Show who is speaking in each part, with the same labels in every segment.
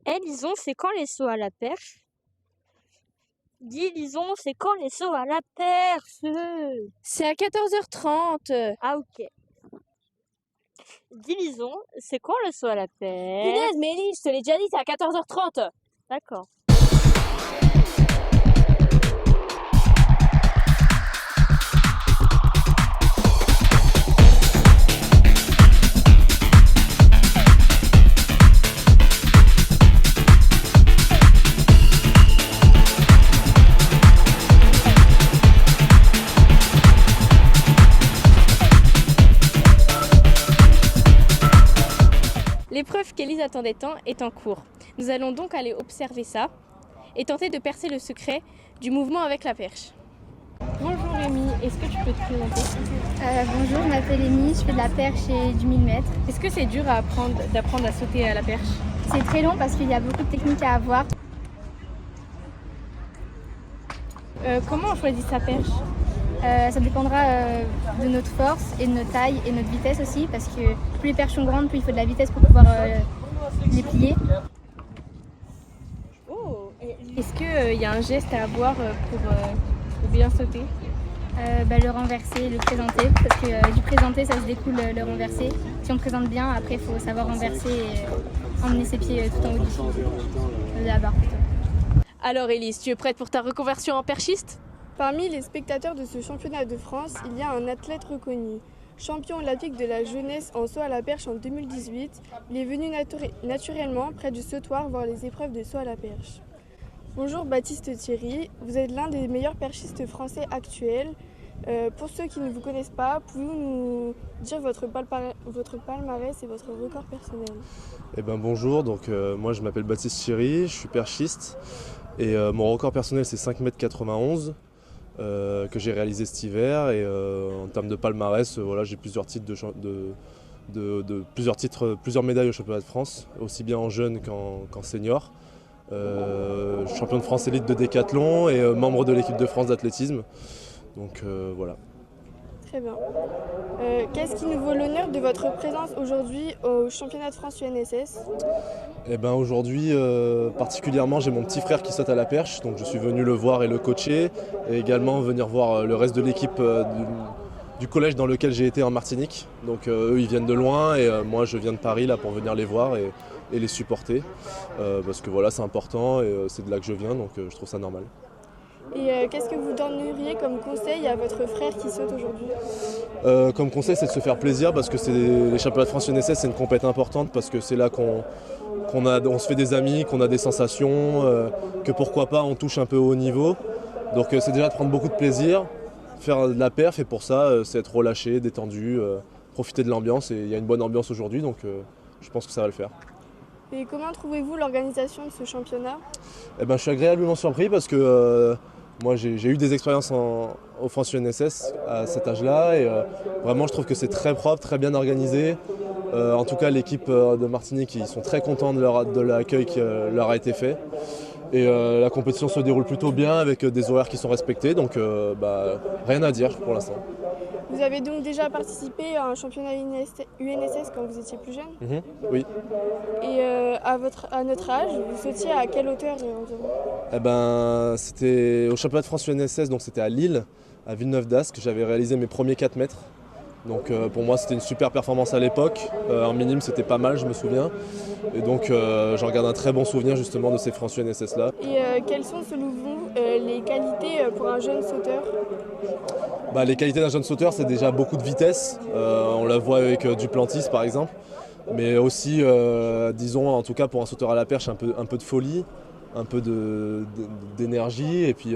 Speaker 1: Eh, Lison, c'est quand les sauts à la perche? Dis, Lison, c'est quand les sauts à la perche?
Speaker 2: C'est à 14h30.
Speaker 1: Ah, ok. Dis, Lison, c'est quand le saut à la perche?
Speaker 2: Punaise, Mélie, je te l'ai déjà dit, c'est à 14h30.
Speaker 1: D'accord.
Speaker 2: L'épreuve qu'Élise attendait tant est en cours. Nous allons donc aller observer ça et tenter de percer le secret du mouvement avec la perche. Bonjour Rémi, est-ce que tu peux te présenter?
Speaker 3: Bonjour, je m'appelle Amy, je fais de la perche et du 1000 mètres.
Speaker 2: Est-ce que c'est dur d'apprendre à sauter à la perche?
Speaker 3: C'est très long parce qu'il y a beaucoup de techniques à avoir.
Speaker 2: Comment on choisit sa perche?
Speaker 3: Ça dépendra de notre force et de notre taille et de notre vitesse aussi parce que plus les perches sont grandes, plus il faut de la vitesse pour pouvoir les plier.
Speaker 2: Oh, est-ce qu'il y a un geste à avoir pour bien sauter?
Speaker 3: Le renverser, le présenter parce que du présenter ça se découle le renverser. Si on présente bien, après il faut savoir renverser et emmener ses pieds tout en haut de la barre plutôt.
Speaker 2: Alors Élise, tu es prête pour ta reconversion en perchiste?
Speaker 4: Parmi les spectateurs de ce championnat de France, il y a un athlète reconnu. Champion olympique de la jeunesse en saut à la perche en 2018, il est venu naturellement près du sautoir voir les épreuves de saut à la perche. Bonjour Baptiste Thierry, vous êtes l'un des meilleurs perchistes français actuels. Pour ceux qui ne vous connaissent pas, pouvez-vous nous dire votre palmarès et votre record personnel?
Speaker 5: Bonjour, moi je m'appelle Baptiste Thierry, je suis perchiste et mon record personnel c'est 5,91 m que j'ai réalisé cet hiver et en termes de palmarès, j'ai plusieurs titres plusieurs médailles au championnat de France, aussi bien en jeune qu'en senior. Champion de France élite de décathlon et membre de l'équipe de France d'athlétisme. Voilà.
Speaker 4: Très bien. Qu'est-ce qui nous vaut l'honneur de votre présence aujourd'hui au championnat de France UNSS?
Speaker 5: Aujourd'hui, particulièrement, j'ai mon petit frère qui saute à la perche, donc je suis venu le voir et le coacher, et également venir voir le reste de l'équipe du collège dans lequel j'ai été en Martinique. Donc eux, ils viennent de loin, et moi, je viens de Paris là pour venir les voir et les supporter, parce que voilà, c'est important, et c'est de là que je viens, donc je trouve ça normal.
Speaker 4: Et qu'est-ce que vous donneriez comme conseil à votre frère qui saute aujourd'hui?
Speaker 5: Comme conseil, c'est de se faire plaisir parce que les championnats de France UNSS, c'est une compétition importante parce que c'est là qu'on se fait des amis, qu'on a des sensations, que pourquoi pas on touche un peu au haut niveau. Donc c'est déjà de prendre beaucoup de plaisir, faire de la perf et pour ça c'est être relâché, détendu, profiter de l'ambiance et il y a une bonne ambiance aujourd'hui donc je pense que ça va le faire.
Speaker 4: Et comment trouvez-vous l'organisation de ce championnat?
Speaker 5: Je suis agréablement surpris parce que moi j'ai eu des expériences au France UNSS à cet âge-là et vraiment je trouve que c'est très propre, très bien organisé. En tout cas l'équipe de Martinique ils sont très contents de l'accueil qui leur a été fait. Et la compétition se déroule plutôt bien avec des horaires qui sont respectés, donc rien à dire pour l'instant.
Speaker 4: Vous avez donc déjà participé à un championnat UNSS quand vous étiez plus jeune?
Speaker 5: Oui.
Speaker 4: Et à notre âge, vous sautiez à quelle hauteur environ?
Speaker 5: C'était au championnat de France UNSS, donc c'était à Lille, à Villeneuve-d'Ascq, que j'avais réalisé mes premiers 4 mètres. Donc pour moi c'était une super performance à l'époque, en minime c'était pas mal je me souviens. Et donc j'en garde un très bon souvenir justement de ces France UNSS là.
Speaker 4: Et quelles sont selon vous les qualités pour un jeune sauteur?
Speaker 5: Les qualités d'un jeune sauteur c'est déjà beaucoup de vitesse, on la voit avec Duplantis par exemple. Mais aussi disons en tout cas pour un sauteur à la perche un peu de folie, un peu d'énergie et puis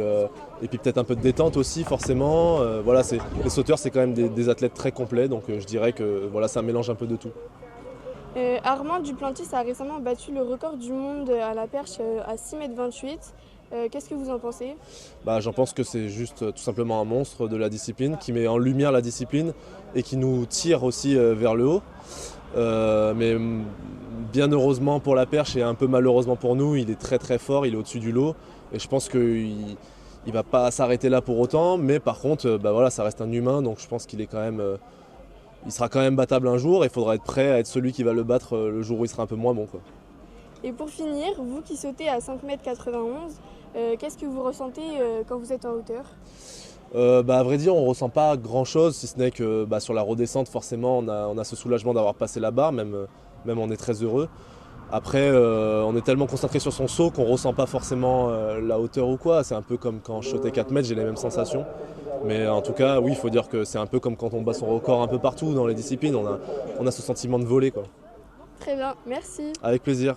Speaker 5: peut-être un peu de détente aussi forcément. Les sauteurs c'est quand même des athlètes très complets donc je dirais que voilà, c'est un mélange un peu de tout.
Speaker 4: Armand Duplantis a récemment battu le record du monde à la perche à 6,28 m. Qu'est-ce que vous en pensez?
Speaker 5: J'en pense que c'est juste tout simplement un monstre de la discipline qui met en lumière la discipline et qui nous tire aussi vers le haut. Mais bien heureusement pour la perche et un peu malheureusement pour nous, il est très très fort, il est au-dessus du lot et je pense qu'il ne va pas s'arrêter là pour autant, mais par contre ça reste un humain donc je pense qu'il est quand même, il sera quand même battable un jour et il faudra être prêt à être celui qui va le battre le jour où il sera un peu moins bon, quoi.
Speaker 4: Et pour finir, vous qui sautez à 5,91 m, qu'est-ce que vous ressentez quand vous êtes en hauteur?
Speaker 5: À vrai dire, on ne ressent pas grand-chose, si ce n'est que sur la redescente, forcément, on a ce soulagement d'avoir passé la barre, même on est très heureux. Après, on est tellement concentré sur son saut qu'on ne ressent pas forcément la hauteur ou quoi. C'est un peu comme quand je sautais 4 mètres, j'ai les mêmes sensations. Mais en tout cas, oui, il faut dire que c'est un peu comme quand on bat son record un peu partout dans les disciplines. On a ce sentiment de voler, quoi.
Speaker 4: Très bien, merci.
Speaker 5: Avec plaisir.